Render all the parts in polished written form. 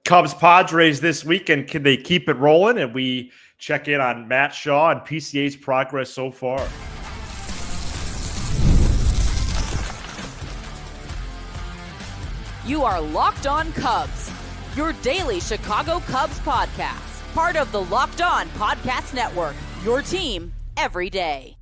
Cubs Padres this weekend. Can they keep it rolling? And we check in on Matt Shaw and PCA's progress so far. You are Locked On Cubs, your daily Chicago Cubs podcast, part of the Locked On Podcast Network, your team every day.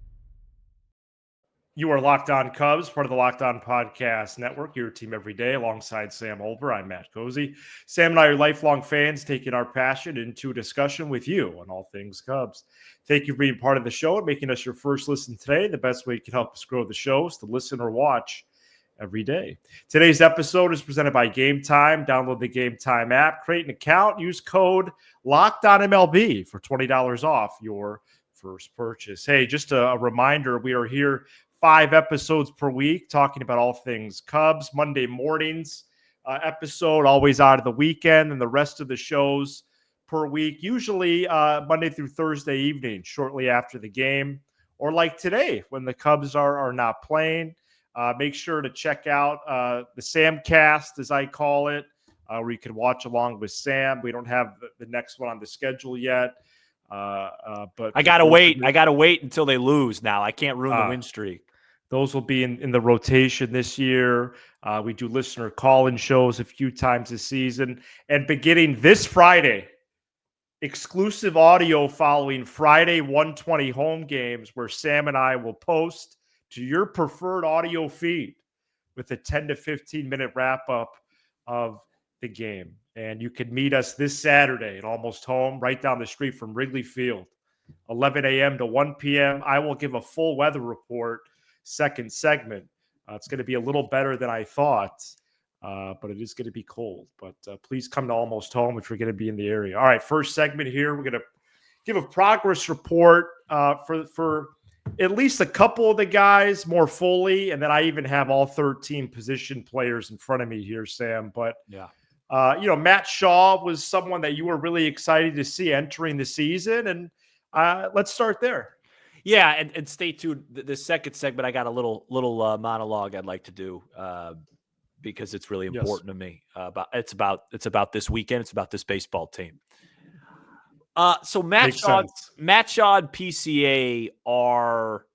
You are Locked On Cubs, part of the Locked On Podcast Network, your team every day, alongside Sam Olver. I'm Matt Cozy. Sam and I are lifelong fans, taking our passion into a discussion with you on all things Cubs. Thank you for being part of the show and making us your first listen today. The best way you can help us grow the show is to listen or watch every day. Today's episode is presented by Game Time. Download the Game Time app, create an account, use code LOCKEDONMLB for $20 off your first purchase. Hey, just a reminder, we are here 5 episodes per week talking about all things Cubs. Monday mornings episode, always out of the weekend, and the rest of the shows per week, usually Monday through Thursday evening, shortly after the game, or like today when the Cubs are not playing. Make sure to check out the Samcast, as I call it, where you can watch along with Sam. We don't have the next one on the schedule yet. But I gotta wait. I gotta wait until they lose. Now I can't ruin the win streak. Those will be in the rotation this year. We do listener call-in shows a few times this season, and beginning this Friday, exclusive audio following Friday 120 home games, where Sam and I will post to your preferred audio feed with a 10 to 15 minute wrap up of the game. And you can meet us this Saturday at Almost Home, right down the street from Wrigley Field, 11 a.m. to 1 p.m. I will give a full weather report, second segment. It's going to be a little better than I thought, but it is going to be cold. But please come to Almost Home if you're going to be in the area. All right, first segment here. We're going to give a progress report for at least a couple of the guys more fully, and then I even have all 13 position players in front of me here, Sam. But yeah. Matt Shaw was someone that you were really excited to see entering the season, and let's start there. Yeah, and stay tuned. The second segment, I got a little monologue I'd like to do because it's really important to me. It's about this weekend. It's about this baseball team. So Matt Shaw and PCA are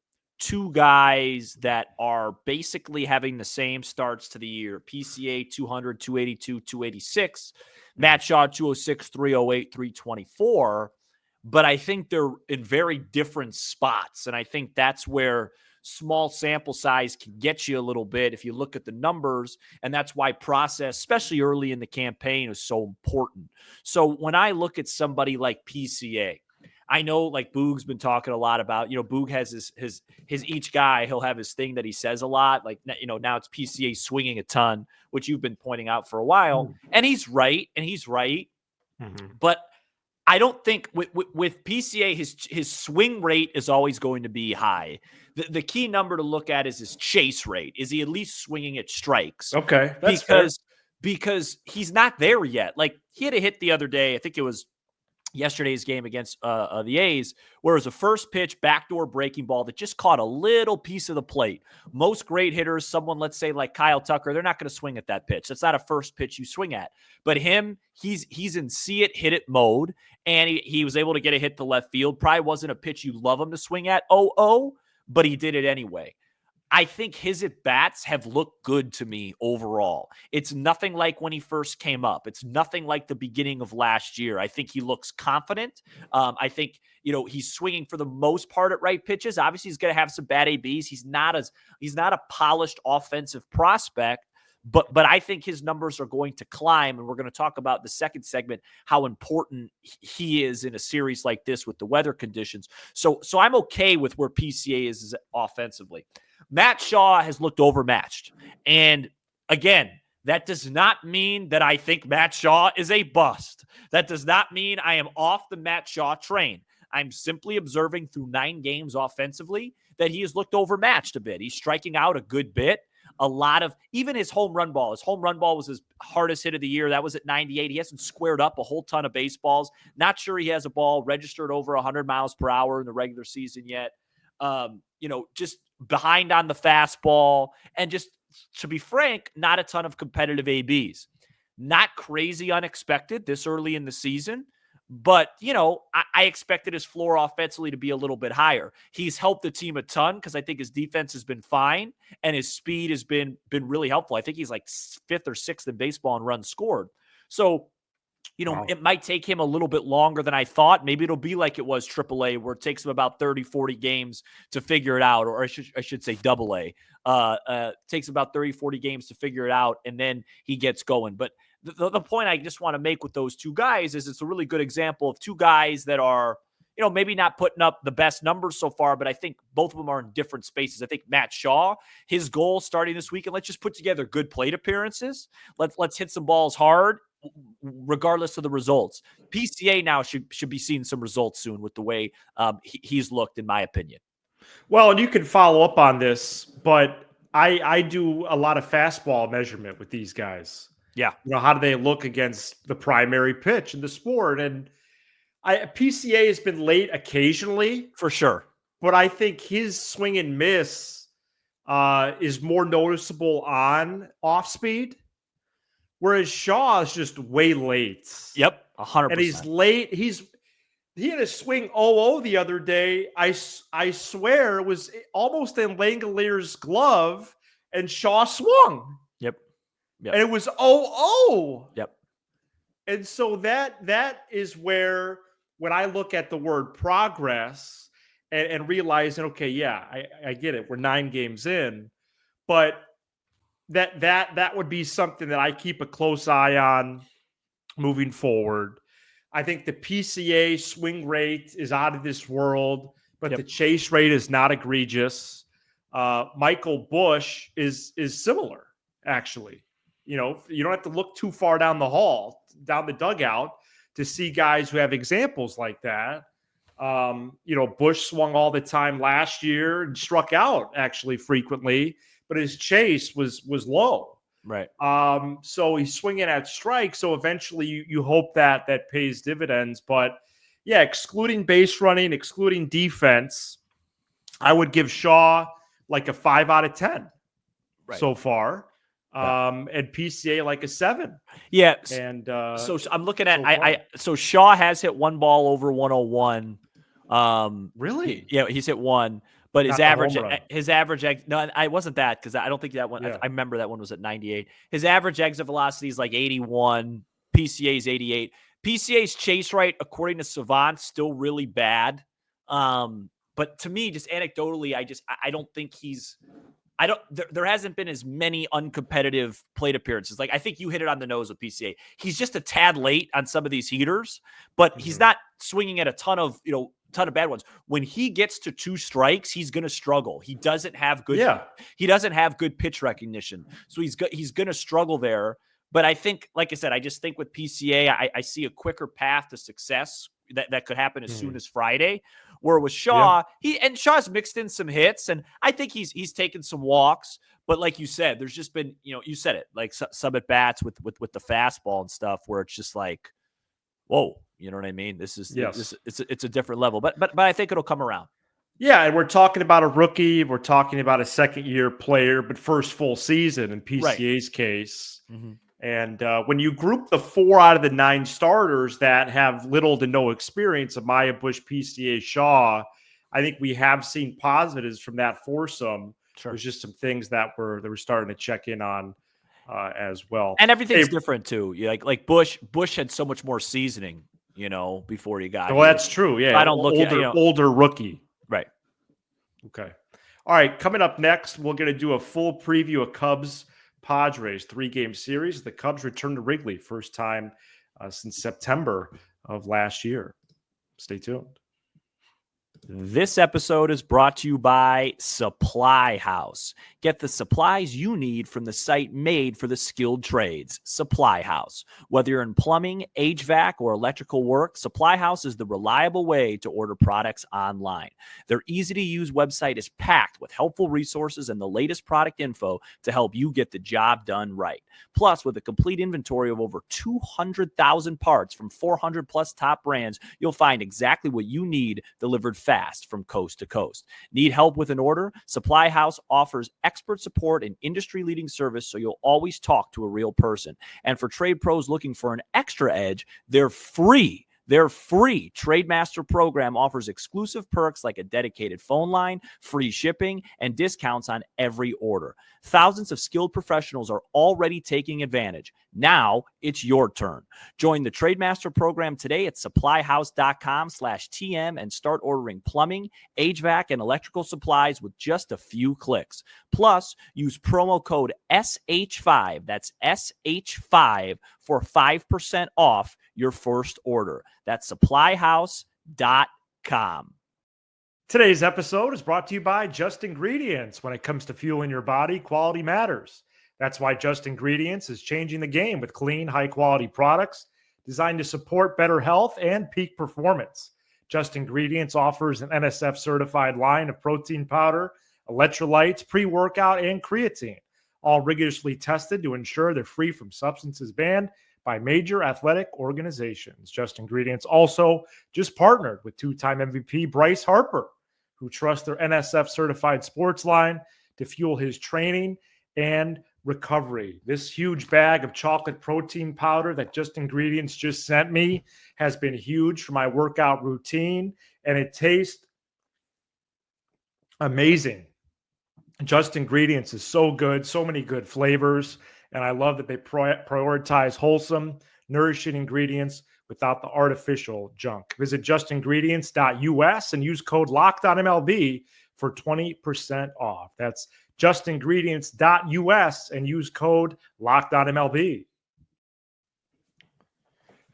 two guys that are basically having the same starts to the year. PCA 200, 282, 286. Matt Shaw 206, 308, 324. But I think they're in very different spots. And I think that's where small sample size can get you a little bit if you look at the numbers. And that's why process, especially early in the campaign, is so important. So when I look at somebody like PCA, I know like Boog's been talking a lot about, Boog has his each guy, he'll have his thing that he says a lot. Like, now it's PCA swinging a ton, which you've been pointing out for a while. And he's right. Mm-hmm. But I don't think with PCA, his swing rate is always going to be high. The key number to look at is his chase rate. Is he at least swinging at strikes? Okay, because he's not there yet. Like, he had a hit the other day. I think it was yesterday's game against the A's, where it was a first pitch backdoor breaking ball that just caught a little piece of the plate. Most great hitters, someone, let's say like Kyle Tucker, they're not going to swing at that pitch. That's not a first pitch you swing at. But him, he's in see it, hit it mode, and he was able to get a hit to left field. Probably wasn't a pitch you love him to swing at, but he did it anyway. I think his at-bats have looked good to me overall. It's nothing like when he first came up. It's nothing like the beginning of last year. I think he looks confident. I think, he's swinging for the most part at right pitches. Obviously, he's going to have some bad ABs. He's not a polished offensive prospect, but I think his numbers are going to climb, and we're going to talk about the second segment, how important he is in a series like this with the weather conditions. So I'm okay with where PCA is offensively. Matt Shaw has looked overmatched. And again, that does not mean that I think Matt Shaw is a bust. That does not mean I am off the Matt Shaw train. I'm simply observing through 9 games offensively that he has looked overmatched a bit. He's striking out a good bit. A lot of, even his home run ball. His home run ball was his hardest hit of the year. That was at 98. He hasn't squared up a whole ton of baseballs. Not sure he has a ball registered over 100 miles per hour in the regular season yet. Just behind on the fastball, and just, to be frank, not a ton of competitive ABs. Not crazy unexpected this early in the season, but, I expected his floor offensively to be a little bit higher. He's helped the team a ton because I think his defense has been fine and his speed has been really helpful. I think he's like 5th or 6th in baseball in runs scored. So, Wow. it might take him a little bit longer than I thought. Maybe it'll be like it was AAA, where it takes him about 30, 40 games to figure it out, or I should say AA. Takes about 30, 40 games to figure it out, and then he gets going. But the point I just want to make with those two guys is it's a really good example of two guys that are, maybe not putting up the best numbers so far, but I think both of them are in different spaces. I think Matt Shaw, his goal starting this week, and let's just put together good plate appearances. Let's hit some balls hard, regardless of the results. PCA now should be seeing some results soon with the way he's looked, in my opinion. Well, and you can follow up on this, but I do a lot of fastball measurement with these guys. Yeah. How do they look against the primary pitch in the sport? And PCA has been late occasionally, For sure. but I think his swing and miss is more noticeable on off speed, whereas Shaw is just way late. Yep, 100%. And he's late. He had a swing 0-0 the other day. I swear it was almost in Langelier's glove, and Shaw swung. Yep. And it was 0-0. Yep. And so that is where, when I look at the word progress and realizing, okay, yeah, I get it. We're 9 games in, but that would be something that I keep a close eye on moving forward. I think the PCA swing rate is out of this world, but the chase rate is not egregious. Michael Busch is similar, actually. You don't have to look too far down the dugout to see guys who have examples like that. Busch swung all the time last year and struck out actually frequently, but his chase was low. Right. So he's swinging at strikes. So eventually you hope that pays dividends. But yeah, excluding base running, excluding defense, I would give Shaw like a 5 out of 10 so far. And PCA like a 7. Yeah. And so I'm looking at so Shaw has hit one ball over 101. Really? Yeah, he's hit one. But Not his average, no, I wasn't that, because I don't think that one, I remember that one was at 98. His average exit velocity is like 81. PCA's 88. PCA's chase rate, according to Savant, still really bad. But to me, just anecdotally, I don't think there hasn't been as many uncompetitive plate appearances. Like, I think you hit it on the nose with PCA. He's just a tad late on some of these heaters, but he's not swinging at a ton of bad ones. When he gets to 2 strikes, he's going to struggle. He doesn't have good pitch recognition. So he's going to struggle there. But I think, like I said, I just think with PCA, I see a quicker path to success that could happen as soon as Friday. Where with Shaw, Shaw's mixed in some hits, and I think he's taken some walks. But like you said, there's just been, you said it, like some at bats with the fastball and stuff, where it's just like, whoa, you know what I mean? This is it's a different level, but I think it'll come around. Yeah, and we're talking about a rookie, we're talking about a second-year player, but first full season in PCA's case. Mm-hmm. And when you group the 4 out of the 9 starters that have little to no experience, Amaya, Busch, PCA, Shaw, I think we have seen positives from that foursome. Sure. There's just some things that were starting to check in on as well. And everything's different too. Like Busch had so much more seasoning, before he got. Well, that's true. Yeah, I don't look older rookie. Right. Okay. All right. Coming up next, we're going to do a full preview of Cubs Padres 3-game series. The Cubs return to Wrigley, first time since September of last year. Stay tuned. This episode is brought to you by Supply House. Get the supplies you need from the site made for the skilled trades, Supply House. Whether you're in plumbing, HVAC, or electrical work, Supply House is the reliable way to order products online. Their easy-to-use website is packed with helpful resources and the latest product info to help you get the job done right. Plus, with a complete inventory of over 200,000 parts from 400-plus top brands, you'll find exactly what you need delivered fast fast from coast to coast. Need help with an order? Supply House offers expert support and industry-leading service, so you'll always talk to a real person. And for trade pros looking for an extra edge, they're free. Their free Trademaster program offers exclusive perks like a dedicated phone line, free shipping, and discounts on every order. Thousands of skilled professionals are already taking advantage. Now it's your turn. Join the Trademaster program today at supplyhouse.com/TM and start ordering plumbing, HVAC, and electrical supplies with just a few clicks. Plus, use promo code SH5, that's SH5, for 5% off your first order. That's supplyhouse.com. Today's episode is brought to you by Just Ingredients. When it comes to fueling your body, quality matters. That's why Just Ingredients is changing the game with clean, high-quality products designed to support better health and peak performance. Just Ingredients offers an NSF-certified line of protein powder, electrolytes, pre-workout, and creatine, all rigorously tested to ensure they're free from substances banned by major athletic organizations. Just Ingredients also just partnered with two-time MVP Bryce Harper, who trusts their NSF-certified sports line to fuel his training and recovery. This huge bag of chocolate protein powder that Just Ingredients just sent me has been huge for my workout routine, and it tastes amazing. Just Ingredients is so good, so many good flavors, and I love that they prioritize wholesome, nourishing ingredients without the artificial junk. Visit justingredients.us and use code LOCKEDONMLB for 20% off. That's justingredients.us and use code LOCKEDONMLB.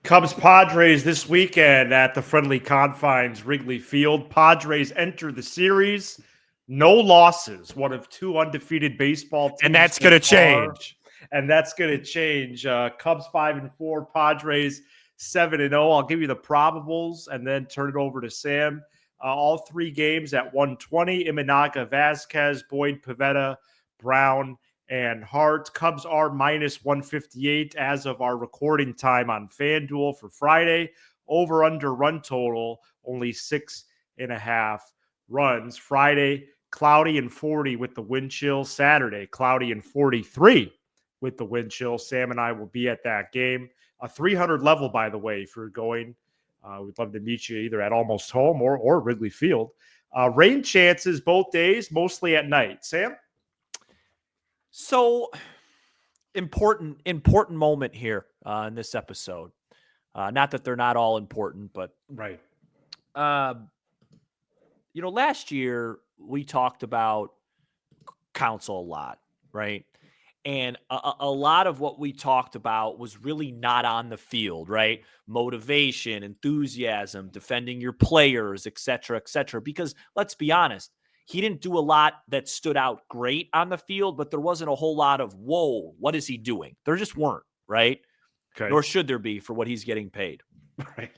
Cubs Padres this weekend at the friendly confines, Wrigley Field. Padres enter the series, no losses, one of two undefeated baseball teams. And that's going to change. And that's going to change. Cubs 5-4, Padres 7-0. I'll give you the probables and then turn it over to Sam. All three games at 120. Imanaga, Vasquez, Boyd, Pivetta, Brown, and Hart. Cubs are minus 158 as of our recording time on FanDuel for Friday. Over under run total, only 6.5 runs. Friday, cloudy and 40 with the wind chill. Saturday, cloudy and 43 with the wind chill. Sam and I will be at that game. A 300 level, by the way, if you're going. We'd love to meet you either at Almost Home or Wrigley Field. Rain chances both days, mostly at night. Sam? So important moment here in this episode. Not that they're not all important, but right. Last year we talked about Counsell a lot, right? And a lot of what we talked about was really not on the field, right? Motivation, enthusiasm, defending your players, et cetera, because let's be honest, he didn't do a lot that stood out great on the field, but there wasn't a whole lot of, whoa, what is he doing? There just weren't, right? Okay. Nor should there be for what he's getting paid. Right.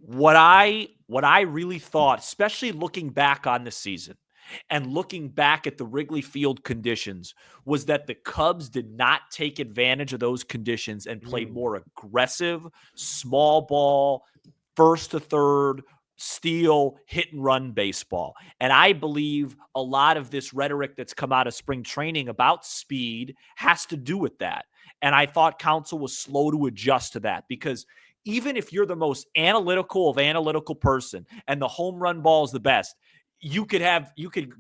What I really thought, especially looking back on the season and looking back at the Wrigley Field conditions, was that the Cubs did not take advantage of those conditions and played more aggressive, small ball, first to third, steal, hit and run baseball. And I believe a lot of this rhetoric that's come out of spring training about speed has to do with that. And I thought Counsell was slow to adjust to that, because even if you're the most analytical person and the home run ball is the best, you could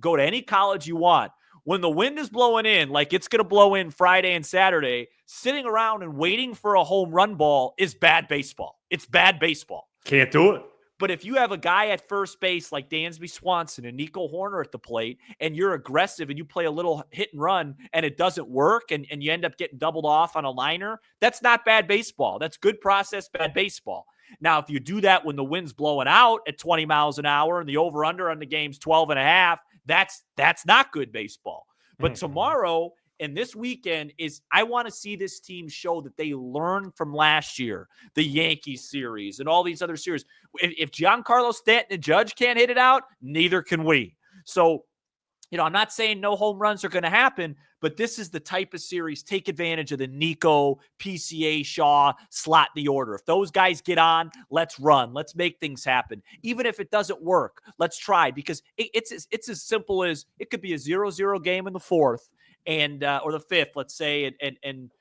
go to any college you want. When the wind is blowing in, like it's going to blow in Friday and Saturday, sitting around and waiting for a home run ball is bad baseball. It's bad baseball. Can't do it. But if you have a guy at first base like Dansby Swanson and Nico Horner at the plate, and you're aggressive and you play a little hit and run and it doesn't work and you end up getting doubled off on a liner, that's not bad baseball. That's good process, bad baseball. Now, if you do that when the wind's blowing out at 20 miles an hour and the over-under on the game's 12.5, that's not good baseball. But tomorrow and this weekend I want to see this team show that they learned from last year, the Yankees series and all these other series. If Giancarlo Stanton and Judge can't hit it out, neither can we. So I'm not saying no home runs are going to happen, but this is the type of series. Take advantage of the Nico, PCA, Shaw, slot the order. If those guys get on, let's run. Let's make things happen. Even if it doesn't work, let's try, because it's as simple as it could be a 0-0 game in the fourth and or the fifth, let's say, and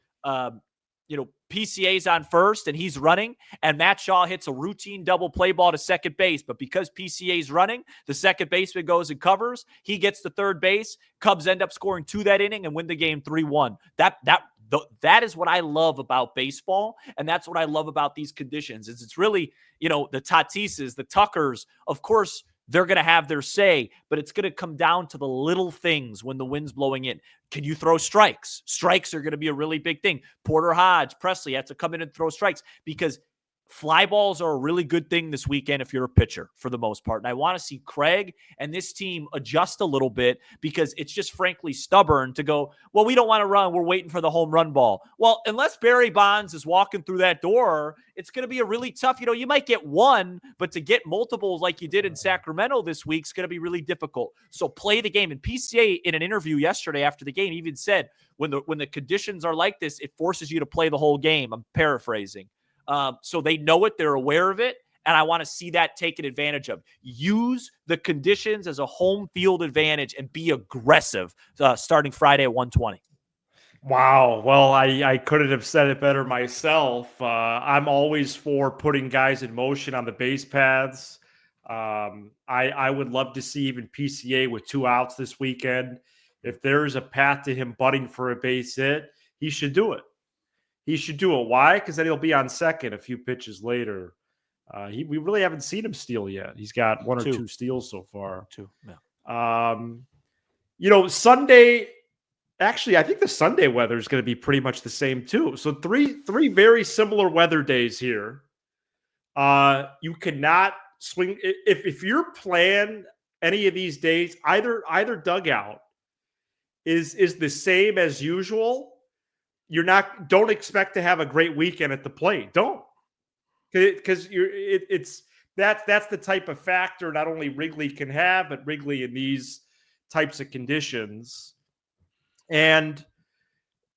PCA's on first and he's running, and Matt Shaw hits a routine double play ball to second base. But because PCA's running, the second baseman goes and covers. He gets to third base. Cubs end up scoring 2 that inning and win the game 3-1. That is what I love about baseball, and that's what I love about these conditions. It's really, the Tatises, the Tuckers, of course, they're going to have their say, but it's going to come down to the little things when the wind's blowing in. Can you throw strikes? Strikes are going to be a really big thing. Porter Hodge, Presley have to come in and throw strikes, because fly balls are a really good thing this weekend if you're a pitcher for the most part. And I want to see Craig and this team adjust a little bit, because it's just frankly stubborn to go, well, we don't want to run. We're waiting for the home run ball. Well, unless Barry Bonds is walking through that door, it's going to be a really tough, you might get one, but to get multiples like you did in Sacramento this week is going to be really difficult. So play the game. And PCA in an interview yesterday after the game even said, when the conditions are like this, it forces you to play the whole game. I'm paraphrasing. So they know it, they're aware of it, and I want to see that taken advantage of. Use the conditions as a home field advantage and be aggressive starting Friday at 1:20. Wow. Well, I couldn't have said it better myself. I'm always for putting guys in motion on the base paths. I would love to see even PCA with 2 outs this weekend. If there's a path to him butting for a base hit, he should do it. He should do it. Why? Because then he'll be on second a few pitches later. We really haven't seen him steal yet. He's got 1 or 2 steals so far. 2. Yeah. Sunday. Actually, I think the Sunday weather is going to be pretty much the same too. So three very similar weather days here. You cannot swing if you're playing any of these days. Either dugout is the same as usual. Don't expect to have a great weekend at the plate. Don't, because that's the type of factor not only Wrigley can have, but Wrigley in these types of conditions. And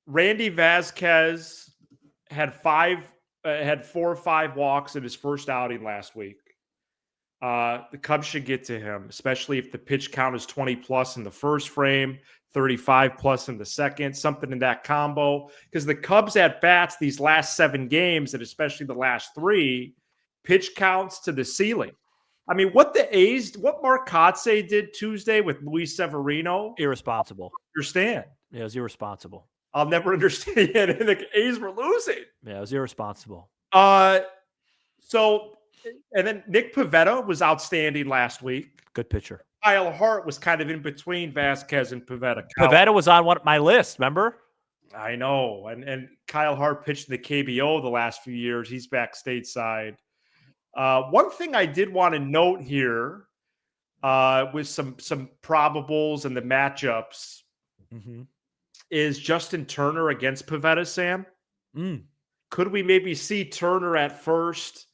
Randy Vasquez had 4 or 5 walks in his first outing last week. The Cubs should get to him, especially if the pitch count is 20 plus in the first frame, 35 plus in the second, something in that combo. Because the Cubs at bats these last 7 games, and especially the last 3, pitch counts to the ceiling. I mean, what Mark Kotsay did Tuesday with Luis Severino, Irresponsible. Understand? Yeah, it was irresponsible. I'll never understand it. And the A's were losing. Yeah, it was irresponsible. So, and then Nick Pivetta was outstanding last week. Good pitcher. Kyle Hart was kind of in between Vasquez and Pivetta. Pivetta was on my list, remember? I know. And Kyle Hart pitched in the KBO the last few years. He's back stateside. One thing I did want to note here with some probables and the matchups is Justin Turner against Pivetta, Sam. Could we maybe see Turner at first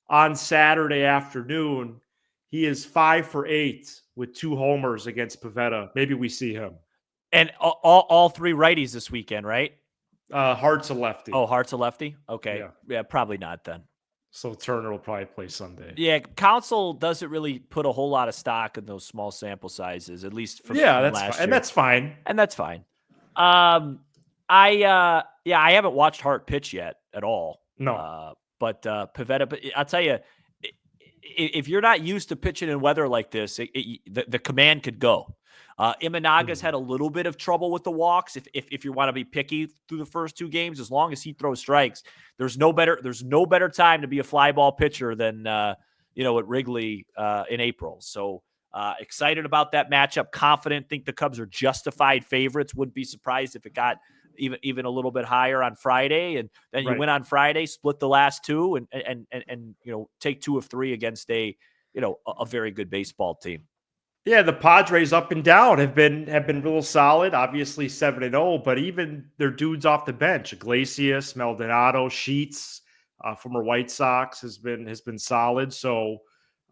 on Saturday afternoon? He is 5 for 8 with 2 homers against Pivetta. Maybe we see him. And all 3 righties this weekend, right? Hart's a lefty. Oh, Hart's a lefty? Okay. Yeah, probably not then. So Turner will probably play Sunday. Yeah, Council doesn't really put a whole lot of stock in those small sample sizes, at least from that's last fine. year. And that's fine. And that's fine. I haven't watched Hart pitch yet at all. No. But Pivetta, but I'll tell you, if you're not used to pitching in weather like this, the command could go. Imanaga's had a little bit of trouble with the walks. If you want to be picky through the first 2 games, as long as he throws strikes, there's no better time to be a fly ball pitcher than at Wrigley in April. So excited about that matchup. Confident. Think the Cubs are justified favorites. Wouldn't be surprised if it got even a little bit higher on Friday, and then you win on Friday, split the last 2, and take 2 of 3 against a very good baseball team. Yeah, the Padres up and down have been real solid. Obviously 7-0, but even their dudes off the bench, Iglesias, Maldonado, Sheets, former White Sox has been solid. So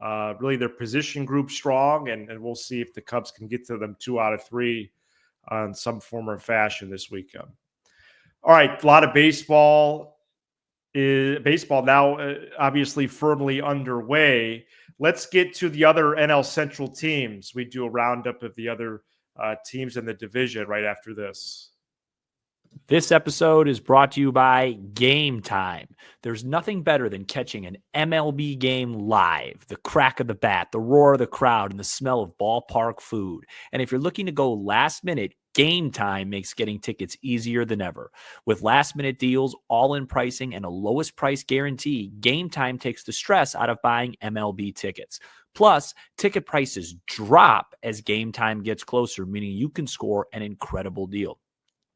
Really, their position group strong, and we'll see if the Cubs can get to them 2 out of 3 in some form or fashion this weekend. All right, a lot of baseball. Baseball now obviously firmly underway. Let's get to the other NL Central teams. We do a roundup of the other teams in the division right after this. This episode is brought to you by Game Time. There's nothing better than catching an MLB game live. The crack of the bat, the roar of the crowd, and the smell of ballpark food. And if you're looking to go last minute, Game Time makes getting tickets easier than ever. With last minute deals, all-in pricing, and a lowest price guarantee, Game Time takes the stress out of buying MLB tickets. Plus, ticket prices drop as Game Time gets closer, meaning you can score an incredible deal.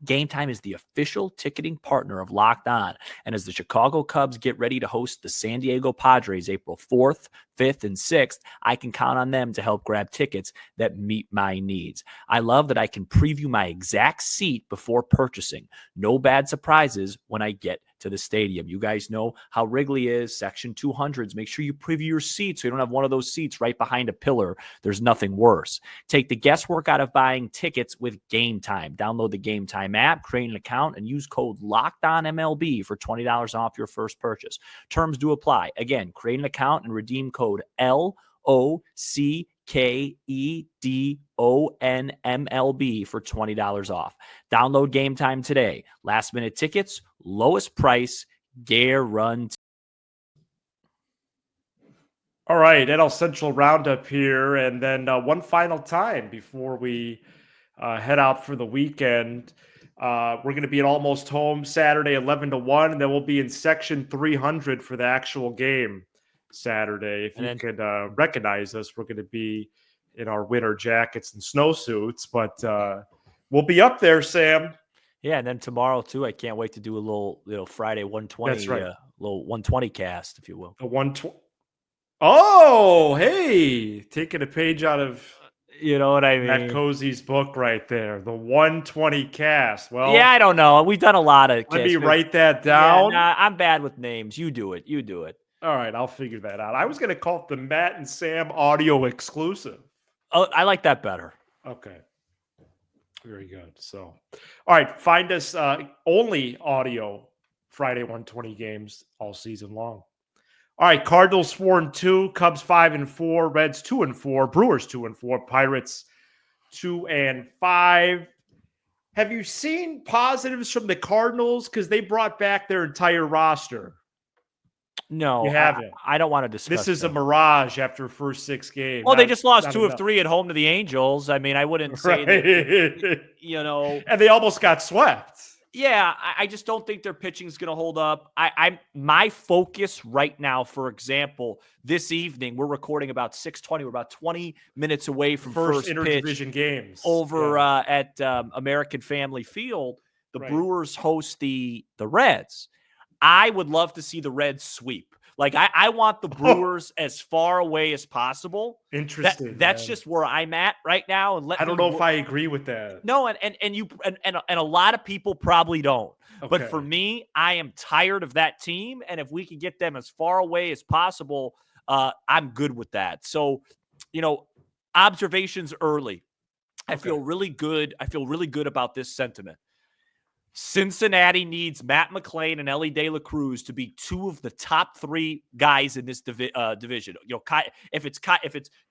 Game Time is the official ticketing partner of Locked On. And as the Chicago Cubs get ready to host the San Diego Padres April 4th, 5th, and 6th, I can count on them to help grab tickets that meet my needs. I love that I can preview my exact seat before purchasing. No bad surprises when I get to the stadium. You guys know how Wrigley is, Section 200s. Make sure you preview your seat so you don't have one of those seats right behind a pillar. There's nothing worse. Take the guesswork out of buying tickets with Game Time. Download the Game Time app, create an account, and use code LOCKEDONMLB for $20 off your first purchase. Terms do apply. Again, create an account and redeem code LOCKEDONMLB for $20 off. Download Game Time today. Last minute tickets, lowest price, guarantee. All right, NL Central roundup here, and then one final time before we head out for the weekend. We're going to be at Almost Home Saturday, 11 to 1, and then we'll be in Section 300 for the actual game Saturday. If you could recognize us, we're going to be in our winter jackets and snowsuits, but we'll be up there, Sam. Yeah, and then tomorrow too. I can't wait to do a little Friday 120. That's right. Little 120 cast, if you will. The 120. Oh, hey, taking a page out of you know what I mean? Matt Cozy's book right there. The 120 cast. Well, yeah, I don't know. We've done a lot of. Let me write that down. Yeah, nah, I'm bad with names. You do it. All right, I'll figure that out. I was going to call it the Matt and Sam audio exclusive. Oh, I like that better. Okay. Very good. So, all right, find us only audio Friday 120 games all season long. All right, Cardinals 4-2, Cubs 5-4, Reds 2-4, Brewers 2-4, Pirates 2-5. Have you seen positives from the Cardinals? Because they brought back their entire roster. No, you haven't. I don't want to discuss. This is a mirage after first 6 games. Well, they just lost 2 of 3 at home to the Angels. I mean, I wouldn't say that, And they almost got swept. Yeah, I just don't think their pitching is going to hold up. My focus right now, for example, this evening, we're recording about 6:20. We're about 20 minutes away from first interdivision pitch games over at American Family Field. The Brewers host the Reds. I would love to see the Reds sweep. Like, I want the Brewers as far away as possible. Interesting. That's just where I'm at right now. And I don't know if I agree with that. No, and a lot of people probably don't. Okay. But for me, I am tired of that team. And if we can get them as far away as possible, I'm good with that. So, observations early. I feel really good. I feel really good about this sentiment. Cincinnati needs Matt McClain and Ellie De La Cruz to be 2 of the top 3 guys in this division. If it's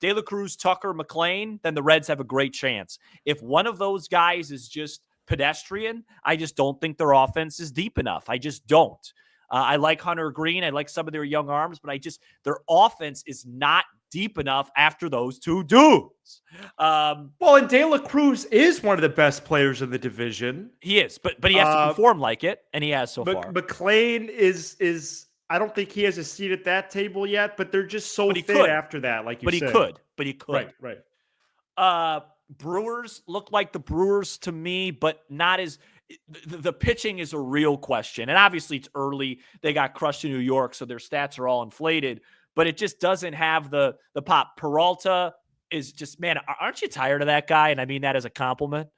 De La Cruz, Tucker, McClain, then the Reds have a great chance. If one of those guys is just pedestrian, I just don't think their offense is deep enough. I just don't. I like Hunter Green. I like some of their young arms, but their offense is not deep enough after those 2 dudes. And De La Cruz is one of the best players in the division. He is, but he has to perform like it, and he has so far. McClain is I don't think he has a seat at that table yet, but they're just so thin after that, like you said. But he could. Right. Brewers look like the Brewers to me, but not as the pitching is a real question. And obviously it's early. They got crushed in New York, so their stats are all inflated, but it just doesn't have the pop. Peralta is just, man, aren't you tired of that guy? And I mean that as a compliment.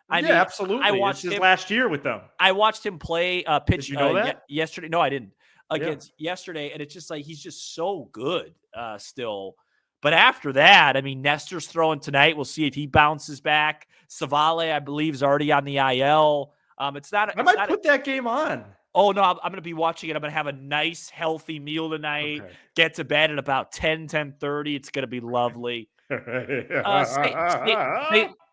I mean, absolutely. I watched his last year with them. I watched him play pitch. Did you know that? Yesterday. No, I didn't. Against yesterday, and it's just like he's just so good still. But after that, I mean, Nestor's throwing tonight. We'll see if he bounces back. Savale, I believe, is already on the IL. It's not. I might put that game on. Oh, no, I'm going to be watching it. I'm going to have a nice, healthy meal tonight. Okay. Get to bed at about 10:30. It's going to be lovely.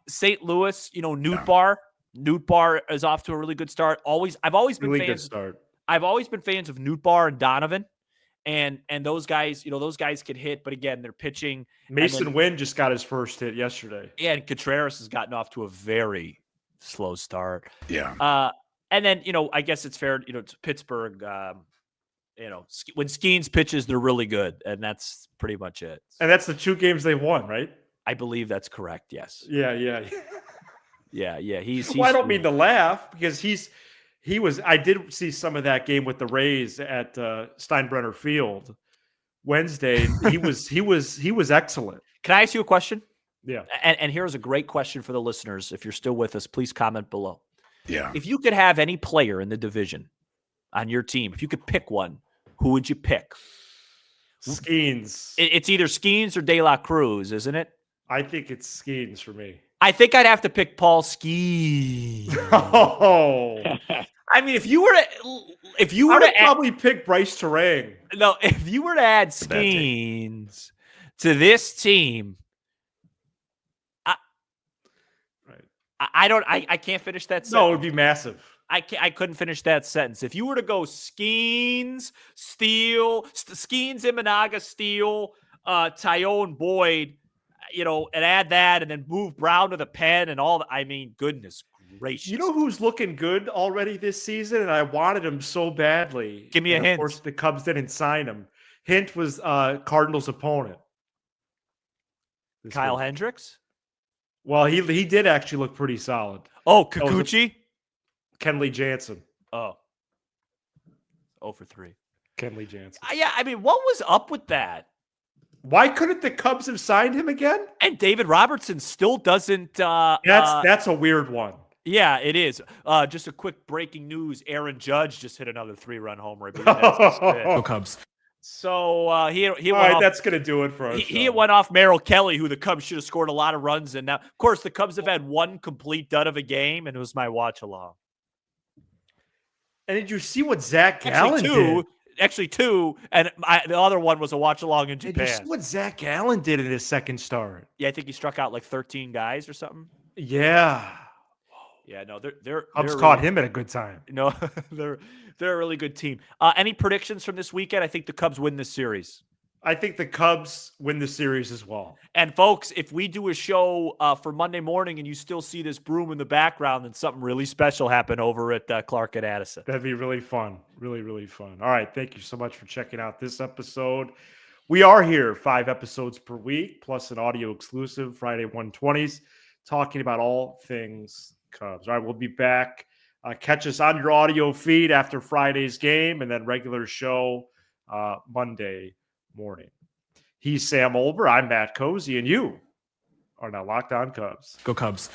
St. Louis, Newt Bar. Newt Bar is off to a really good start. I've always been really fans. Good start. I've always been fans of Newt Bar and Donovan. And those guys, those guys could hit, but again, they're pitching. Mason Wynn just got his first hit yesterday. Yeah, and Contreras has gotten off to a very slow start. Yeah. And then, I guess it's fair, to Pittsburgh, when Skeens pitches, they're really good. And that's pretty much it. And that's the 2 games they won, right? I believe that's correct. Yes. Yeah. Yeah. He's well, I don't mean to laugh because I did see some of that game with the Rays at Steinbrenner Field Wednesday. He was excellent. Can I ask you a question? Yeah. And here's a great question for the listeners. If you're still with us, please comment below. Yeah. If you could have any player in the division on your team, if you could pick one, who would you pick? Skeens. It's either Skeens or De La Cruz, isn't it? I think it's Skeens for me. I think I'd have to pick Paul Skeens. Oh. I mean, if you were to probably pick Bryce Terang. No, if you were to add Skeens to this team, I can't finish that sentence. No, it would be massive. I couldn't finish that sentence. If you were to go Skeens, Steele, Skeens, Imanaga, Steele, Tyone, Boyd, and add that and then move Brown to the pen and all that. I mean, goodness gracious. You know who's looking good already this season? And I wanted him so badly. Give me a hint. Of course, the Cubs didn't sign him. Hint was Cardinals' opponent. Kyle Hendricks? Well, he did actually look pretty solid. Oh, Kikuchi? Kenley Jansen. Oh. 0 for 3. Kenley Jansen. Yeah, I mean, what was up with that? Why couldn't the Cubs have signed him again? And David Robertson still doesn't. That's a weird one. Yeah, it is. Just a quick breaking news: Aaron Judge just hit another 3-run homer. Go Cubs. So he All went right, off, that's gonna do it for us. He went off Merrill Kelly, who the Cubs should have scored a lot of runs in. Now, of course, the Cubs have had one complete dud of a game, and it was my watch along. And did you see what Zach Gallen did? Actually, 2, and the other one was a watch along in Japan. Did you see what Zach Gallen did in his second start? Yeah, I think he struck out like 13 guys or something. Yeah. Yeah, no, they're Cubs caught him at a good time. No, they're a really good team. Any predictions from this weekend? I think the Cubs win this series. I think the Cubs win the series as well. And folks, if we do a show for Monday morning and you still see this broom in the background, then something really special happened over at Clark and Addison. That'd be really fun. Really, really fun. All right. Thank you so much for checking out this episode. We are here 5 episodes per week, plus an audio exclusive Friday 120s, talking about all things Cubs. All right. We'll be back. Catch us on your audio feed after Friday's game and then regular show Monday morning. He's Sam Olber. I'm Matt Cozy, and you are now Locked On Cubs. Go Cubs.